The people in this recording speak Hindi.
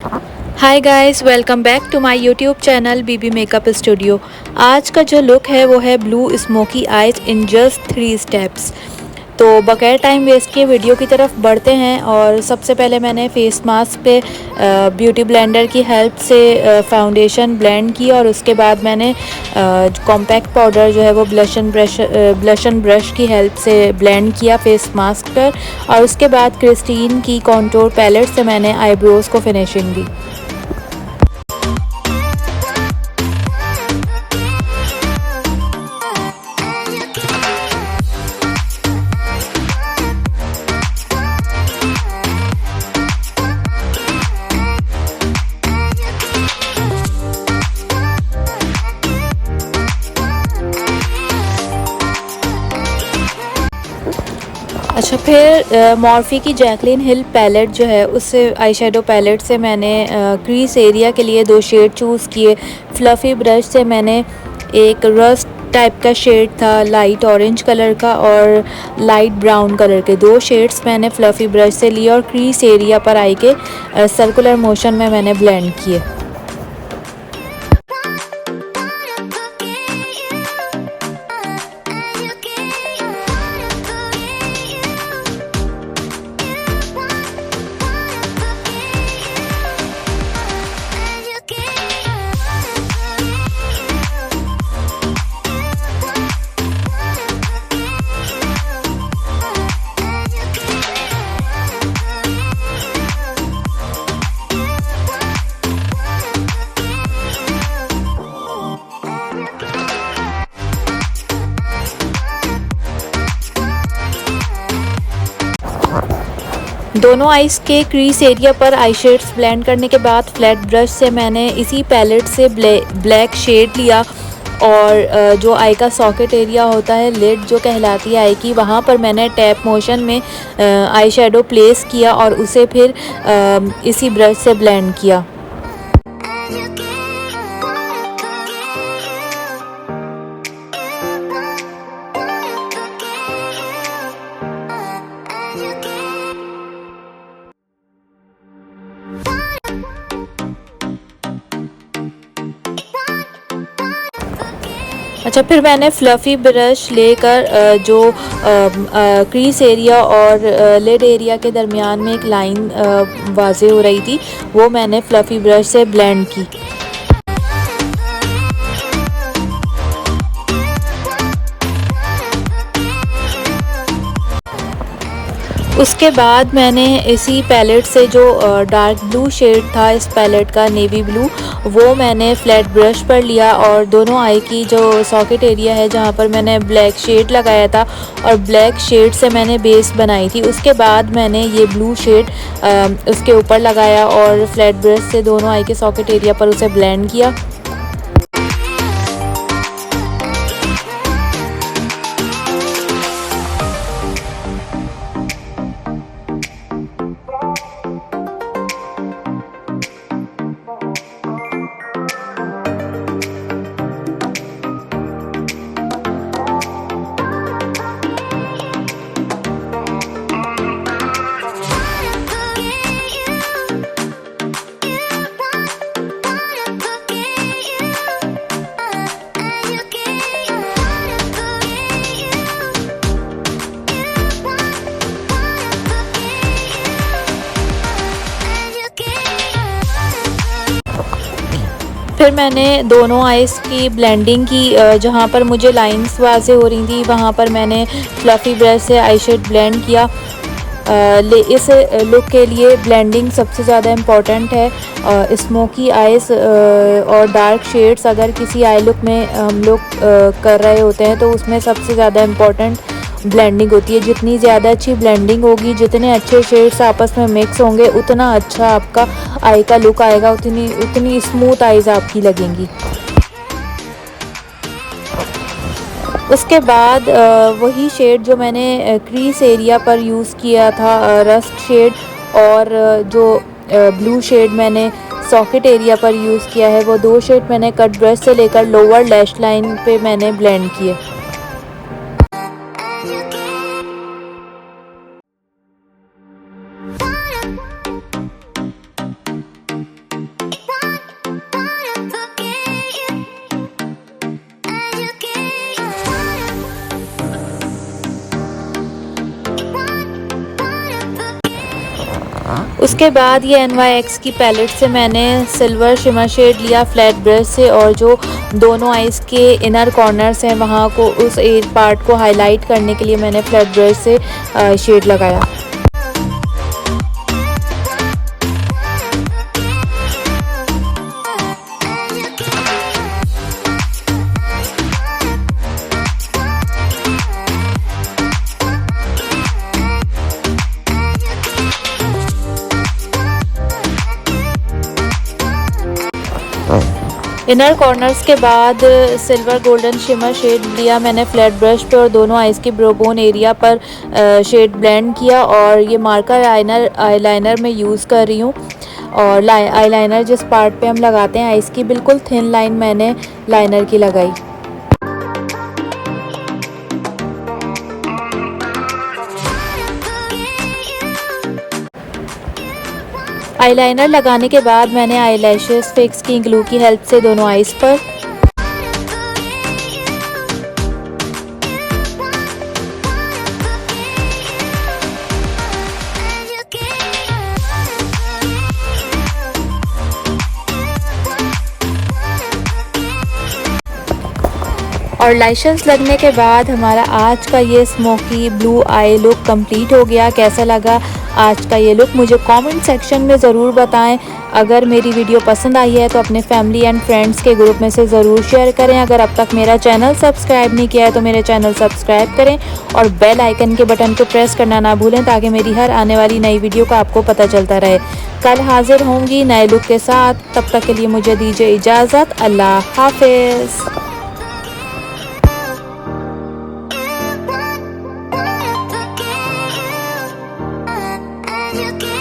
Hi guys, welcome back to my YouTube channel BB makeup studio. आज का जो लुक है वो है blue smoky eyes in just 3 steps. तो बगैर टाइम वेस्ट किए वीडियो की तरफ बढ़ते हैं। और सबसे पहले मैंने फेस मास्क पे ब्यूटी ब्लेंडर की हेल्प से फाउंडेशन ब्लेंड की और उसके बाद मैंने कॉम्पैक्ट पाउडर जो है वो ब्लशन ब्रश की हेल्प से ब्लेंड किया फेस मास्क पर। और उसके बाद क्रिस्टीन की कॉन्टोर पैलेट से मैंने आईब्रोज़ को फिनिशिंग दी। अच्छा, फिर मॉर्फी की जैकलिन हिल पैलेट जो है उससे आई शेडो पैलेट से मैंने क्रीज एरिया के लिए 2 शेड चूज़ किए। फ्लफ़ी ब्रश से मैंने एक रस्ट टाइप का शेड था लाइट ऑरेंज कलर का और लाइट ब्राउन कलर के 2 शेड्स मैंने फ्लफ़ी ब्रश से लिए और क्रीज एरिया पर आई के सर्कुलर मोशन में मैंने ब्लेंड किए। दोनों आइज़ के क्रीज एरिया पर आई शेड्स ब्लेंड करने के बाद फ्लैट ब्रश से मैंने इसी पैलेट से ब्लैक शेड लिया और जो आई का सॉकेट एरिया होता है, लिड जो कहलाती है आई की, वहाँ पर मैंने टैप मोशन में आई शेडो प्लेस किया और उसे फिर इसी ब्रश से ब्लेंड किया। अच्छा, फिर मैंने फ्लफ़ी ब्रश लेकर जो क्रीज एरिया और लिड एरिया के दरमियान में एक लाइन वाज़े हो रही थी, वो मैंने फ्लफ़ी ब्रश से ब्लेंड की। उसके बाद मैंने इसी पैलेट से जो डार्क ब्लू शेड था इस पैलेट का, नेवी ब्लू, वो मैंने फ्लैट ब्रश पर लिया और दोनों आई की जो सॉकेट एरिया है जहाँ पर मैंने ब्लैक शेड लगाया था और ब्लैक शेड से मैंने बेस बनाई थी। उसके बाद मैंने ये ब्लू शेड उसके ऊपर लगाया और फ्लैट ब्रश से दोनों आई के सॉकेट एरिया पर उसे ब्लेंड किया। फिर मैंने दोनों आइज़ की ब्लेंडिंग की। जहाँ पर मुझे लाइंस वाज़े हो रही थी वहाँ पर मैंने फ्लफ़ी ब्रश से आई शेड ब्लेंड किया। इस लुक के लिए ब्लेंडिंग सबसे ज़्यादा इम्पॉर्टेंट है। स्मोकी आइज़ और डार्क शेड्स अगर किसी आई लुक में हम लोग कर रहे होते हैं तो उसमें सबसे ज़्यादा इम्पॉर्टेंट ब्लेंडिंग होती है। जितनी ज़्यादा अच्छी ब्लेंडिंग होगी, जितने अच्छे शेड्स आपस में मिक्स होंगे, उतना अच्छा आपका आई का लुक आएगा, उतनी स्मूथ आइज़ आपकी लगेंगी। उसके बाद वही शेड जो मैंने क्रीज एरिया पर यूज़ किया था, रस्ट शेड, और जो ब्लू शेड मैंने सॉकेट एरिया पर यूज़ किया है, वो 2 शेड मैंने कट ब्रश से लेकर लोअर लैश लाइन पे मैंने ब्लेंड किए। उसके बाद ये NYX की पैलेट से मैंने सिल्वर शिमर शेड लिया फ्लैट ब्रश से, और जो दोनों आइज़ के इनर कॉर्नर्स हैं वहाँ को, उस एक पार्ट को हाईलाइट करने के लिए मैंने फ्लैट ब्रश से शेड लगाया। इनर कॉर्नर्स के बाद सिल्वर गोल्डन शिमर शेड लिया मैंने फ्लैट ब्रश पे और दोनों आइज़ की ब्रोबोन एरिया पर शेड ब्लेंड किया। और ये मार्कर आईलाइनर में यूज़ कर रही हूँ, और आईलाइनर जिस पार्ट पे हम लगाते हैं आइज़ की, बिल्कुल थिन लाइन मैंने लाइनर की लगाई। आईलाइनर लगाने के बाद मैंने आईलैशेस फिक्स की ग्लू की हेल्प से दोनों आइज़ पर। और लाइशंस लगने के बाद हमारा आज का ये smoky blue I look complete हो गया। कैसा लगा आज का ये लुक मुझे कमेंट सेक्शन में ज़रूर बताएं। अगर मेरी वीडियो पसंद आई है तो अपने फैमिली एंड फ्रेंड्स के ग्रुप में से ज़रूर शेयर करें। अगर अब तक मेरा चैनल सब्सक्राइब नहीं किया है तो मेरे चैनल सब्सक्राइब करें और बेल आइकन के बटन को प्रेस करना ना भूलें, ताकि मेरी हर आने वाली नई वीडियो का आपको पता चलता रहे। कल हाजिर होंगी नए लुक के साथ, तब तक के लिए मुझे दीजिए इजाज़त। अल्लाह हाफिज़। You